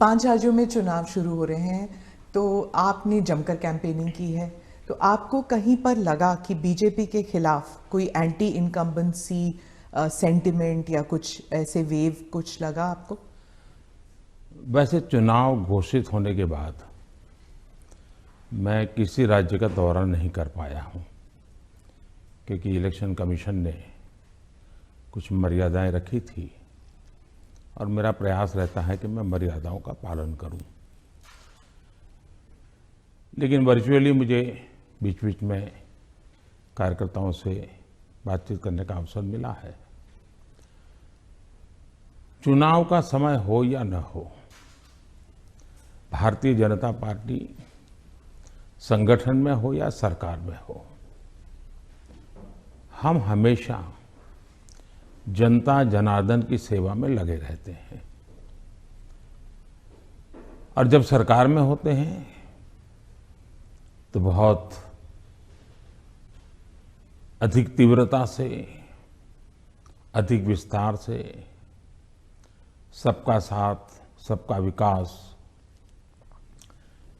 5 राज्यों में चुनाव शुरू हो रहे हैं, तो आपने जमकर कैंपेनिंग की है। तो आपको कहीं पर लगा कि बीजेपी के खिलाफ कोई एंटी इनकम्बेंसी सेंटिमेंट या कुछ ऐसे वेव कुछ लगा आपको? वैसे चुनाव घोषित होने के बाद मैं किसी राज्य का दौरा नहीं कर पाया हूं, क्योंकि इलेक्शन कमीशन ने कुछ मर्यादाएं रखी थी और मेरा प्रयास रहता है कि मैं मर्यादाओं का पालन करूं। लेकिन वर्चुअली मुझे बीच बीच में कार्यकर्ताओं से बातचीत करने का अवसर मिला है। चुनाव का समय हो या न हो, भारतीय जनता पार्टी संगठन में हो या सरकार में हो, हम हमेशा जनता जनार्दन की सेवा में लगे रहते हैं। और जब सरकार में होते हैं तो बहुत अधिक तीव्रता से, अधिक विस्तार से सबका साथ, सबका विकास,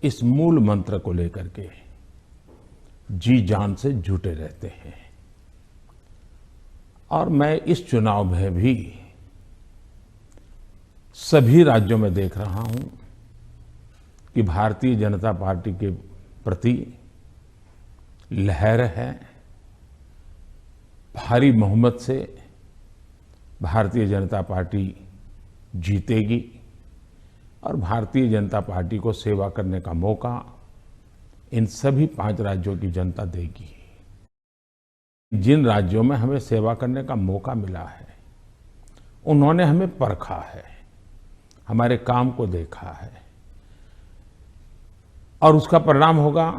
इस मूल मंत्र को लेकर के जी जान से जुटे रहते हैं। और मैं इस चुनाव में भी सभी राज्यों में देख रहा हूं कि भारतीय जनता पार्टी के प्रति लहर है। भारी बहुमत से भारतीय जनता पार्टी जीतेगी और भारतीय जनता पार्टी को सेवा करने का मौका इन सभी 5 राज्यों की जनता देगी। जिन राज्यों में हमें सेवा करने का मौका मिला है, उन्होंने हमें परखा है, हमारे काम को देखा है और उसका परिणाम होगा।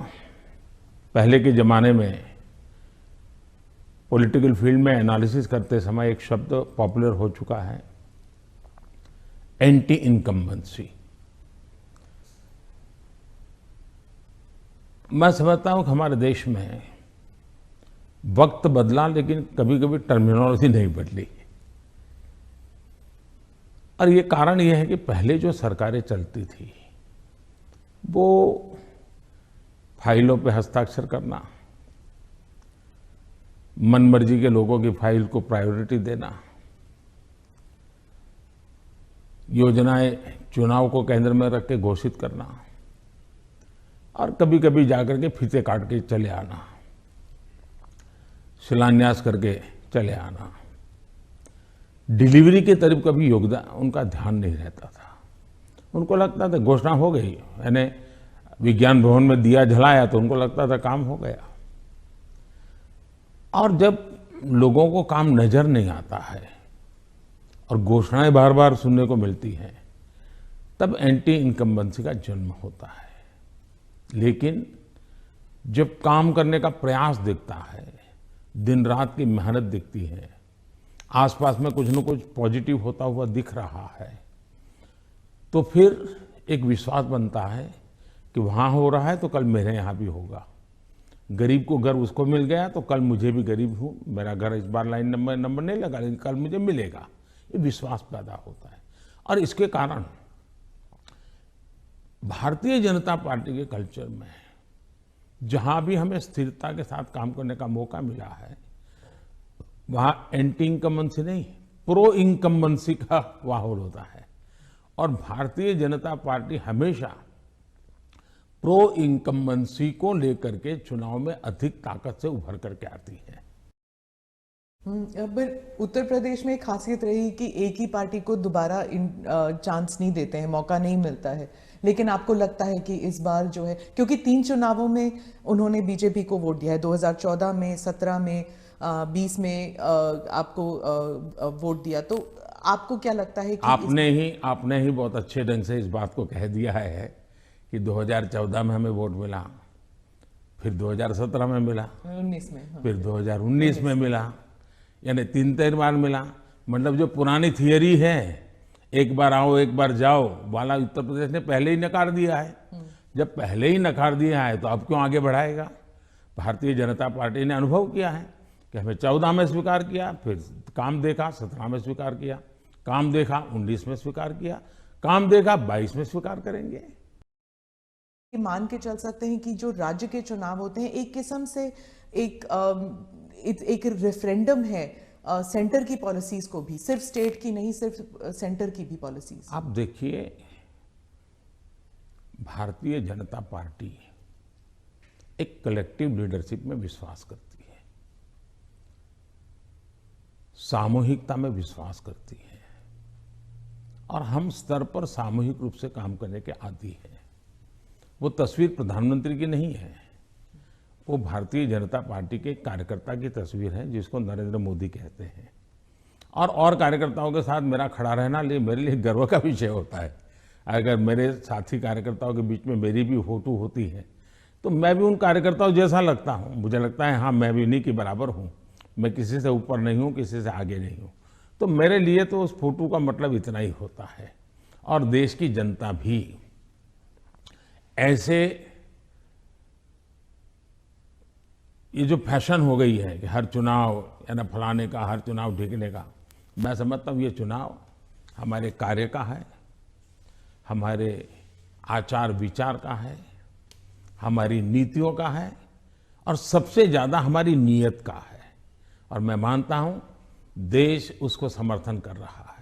पहले के जमाने में पॉलिटिकल फील्ड में एनालिसिस करते समय एक शब्द पॉपुलर हो चुका है, एंटी इनकम्बेंसी। मैं समझता हूं कि हमारे देश में वक्त बदला, लेकिन कभी कभी टर्मिनोलॉजी नहीं बदली। और ये कारण ये है कि पहले जो सरकारें चलती थी वो फाइलों पे हस्ताक्षर करना, मनमर्जी के लोगों की फाइल को प्रायोरिटी देना, योजनाएं चुनाव को केंद्र में रख के घोषित करना और कभी कभी जाकर के फीते काट के चले आना, शिलान्यास करके चले आना। डिलीवरी के तरफ कभी योगदान उनका ध्यान नहीं रहता था। उनको लगता था घोषणा हो गई, यानी विज्ञान भवन में दिया जलाया तो उनको लगता था काम हो गया। और जब लोगों को काम नजर नहीं आता है और घोषणाएं बार बार सुनने को मिलती हैं, तब एंटी इनकम्बेंसी का जन्म होता है। लेकिन जब काम करने का प्रयास दिखता है, दिन रात की मेहनत दिखती है, आसपास में कुछ न कुछ पॉजिटिव होता हुआ दिख रहा है, तो फिर एक विश्वास बनता है कि वहां हो रहा है तो कल मेरे यहां भी होगा। गरीब को घर उसको मिल गया तो कल मुझे भी गरीब हूं, मेरा घर इस बार लाइन नंबर नहीं लगा, लेकिन कल मुझे मिलेगा। ये विश्वास पैदा होता है। और इसके कारण भारतीय जनता पार्टी के कल्चर में जहां भी हमें स्थिरता के साथ काम करने का मौका मिला है, वहां एंटी इनकम्बेंसी नहीं, प्रो इनकम्बेंसी का माहौल होता है। और भारतीय जनता पार्टी हमेशा प्रो इनकम्बेंसी को लेकर के चुनाव में अधिक ताकत से उभर करके आती है। पर उत्तर प्रदेश में एक खासियत रही कि एक ही पार्टी को दोबारा चांस नहीं देते हैं, मौका नहीं मिलता है। लेकिन आपको लगता है कि इस बार जो है, क्योंकि 3 चुनावों में उन्होंने बीजेपी को वोट दिया है, 2014 में, 17 में, 20 में आपको वोट दिया, तो आपको क्या लगता है कि आपने ही बहुत अच्छे ढंग से इस बात को कह दिया है कि 2014 में हमें वोट मिला, फिर 2017 में मिला, 19 में, हाँ, फिर 2019 में मिला, यानी 3 बार मिला। मतलब जो पुरानी थियरी है, एक बार आओ एक बार जाओ वाला, उत्तर प्रदेश ने पहले ही नकार दिया है। जब पहले ही नकार दिया है तो अब क्यों आगे बढ़ाएगा? भारतीय जनता पार्टी ने अनुभव किया है कि हमें 14 में स्वीकार किया, फिर काम देखा 17 में स्वीकार किया, काम देखा 19 में स्वीकार किया, काम देगा 22 में स्वीकार करेंगे। ये मान के चल सकते हैं कि जो राज्य के चुनाव होते हैं एक किस्म से एक रेफरेंडम है सेंटर की पॉलिसीज को भी, सिर्फ स्टेट की नहीं, सिर्फ सेंटर की भी पॉलिसीज। आप देखिए, भारतीय जनता पार्टी एक कलेक्टिव लीडरशिप में विश्वास करती है, सामूहिकता में विश्वास करती है और हम स्तर पर सामूहिक रूप से काम करने के आदी हैं। वो तस्वीर प्रधानमंत्री की नहीं है, वो भारतीय जनता पार्टी के कार्यकर्ता की तस्वीर है जिसको नरेंद्र मोदी कहते हैं। और कार्यकर्ताओं के साथ मेरा खड़ा रहना मेरे लिए गर्व का विषय होता है। अगर मेरे साथी कार्यकर्ताओं के बीच में मेरी भी फोटो होती है तो मैं भी उन कार्यकर्ताओं जैसा लगता हूँ। मुझे लगता है हाँ, मैं भी उन्हीं के बराबर हूँ, मैं किसी से ऊपर नहीं हूँ, किसी से आगे नहीं हूँ। तो मेरे लिए तो उस फोटो का मतलब इतना ही होता है। और देश की जनता भी ऐसे, ये जो फैशन हो गई है कि हर चुनाव या ना फलाने का, हर चुनाव ढीकने का, मैं समझता हूँ ये चुनाव हमारे कार्य का है, हमारे आचार विचार का है, हमारी नीतियों का है और सबसे ज्यादा हमारी नीयत का है। और मैं मानता हूँ देश उसको समर्थन कर रहा है।